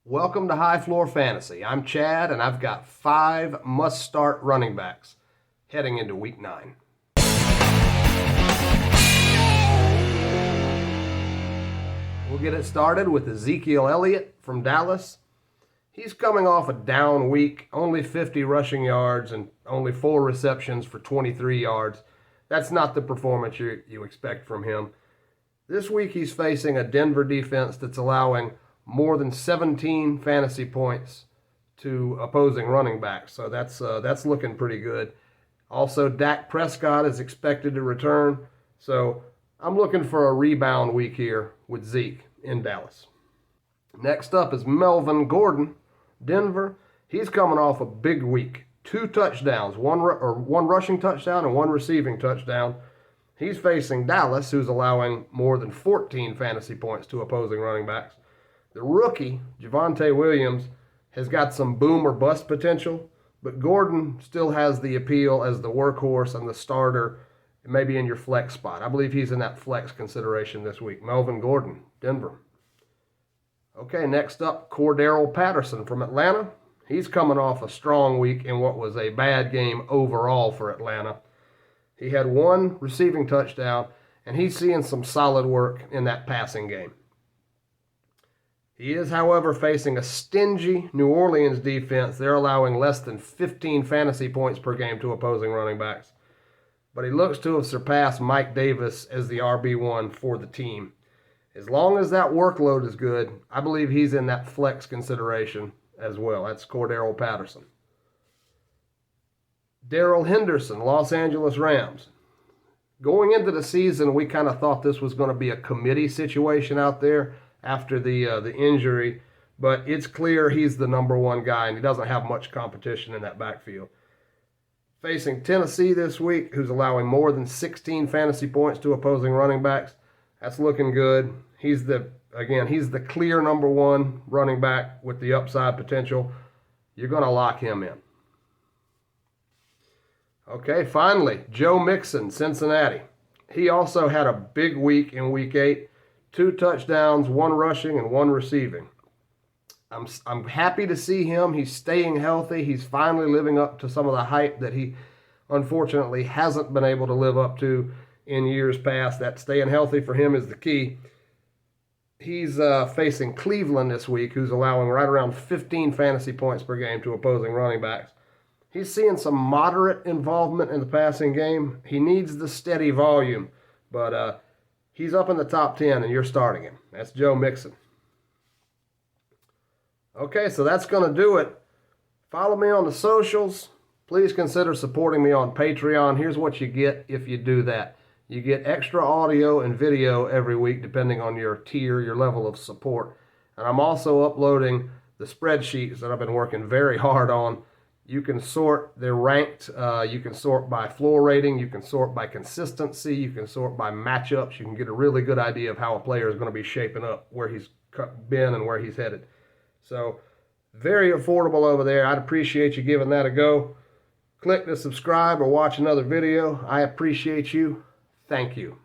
Welcome to High Floor Fantasy. I'm Chad, and I've got 5 must-start running backs heading into Week 9. We'll get it started with Ezekiel Elliott from Dallas. He's coming off a down week, only 50 rushing yards and only 4 receptions for 23 yards. That's not the performance you expect from him. This week he's facing a Denver defense that's allowing more than 17 fantasy points to opposing running backs. So that's looking pretty good. Also, Dak Prescott is expected to return. So I'm looking for a rebound week here with Zeke in Dallas. Next up is Melvin Gordon, Denver. He's coming off a big week. 2 touchdowns, one rushing touchdown and 1 receiving touchdown. He's facing Dallas, who's allowing more than 14 fantasy points to opposing running backs. The rookie, Javonte Williams, has got some boom or bust potential, but Gordon still has the appeal as the workhorse and the starter, maybe in your flex spot. I believe he's in that flex consideration this week. Melvin Gordon, Denver. Okay, next up, Cordarrelle Patterson from Atlanta. He's coming off a strong week in what was a bad game overall for Atlanta. He had 1 receiving touchdown, and he's seeing some solid work in that passing game. He is, however, facing a stingy New Orleans defense. They're allowing less than 15 fantasy points per game to opposing running backs. But he looks to have surpassed Mike Davis as the RB1 for the team. As long as that workload is good, I believe he's in that flex consideration as well. That's Cordarrelle Patterson. Darrell Henderson, Los Angeles Rams. Going into the season, we kind of thought this was going to be a committee situation out there after the injury, but it's clear he's the number 1 guy, and he doesn't have much competition in that backfield. Facing Tennessee this week, who's allowing more than 16 fantasy points to opposing running backs. That's looking good. He's the clear number 1 running back with the upside potential. You're going to lock him in. Okay, finally, Joe Mixon, Cincinnati. He also had a big week in Week 8. 2 touchdowns, 1 rushing, and 1 receiving. I'm happy to see him. He's staying healthy. He's finally living up to some of the hype that he unfortunately hasn't been able to live up to in years past. That staying healthy for him is the key. He's facing Cleveland this week, who's allowing right around 15 fantasy points per game to opposing running backs. He's seeing some moderate involvement in the passing game. He needs the steady volume, but he's up in the top 10, and you're starting him. That's Joe Mixon. Okay, so that's going to do it. Follow me on the socials. Please consider supporting me on Patreon. Here's what you get if you do that. You get extra audio and video every week, depending on your tier, your level of support. And I'm also uploading the spreadsheets that I've been working very hard on. You can sort, they're ranked. You can sort by floor rating. You can sort by consistency. You can sort by matchups. You can get a really good idea of how a player is going to be shaping up, where he's been and where he's headed. So, very affordable over there. I'd appreciate you giving that a go. Click to subscribe or watch another video. I appreciate you. Thank you.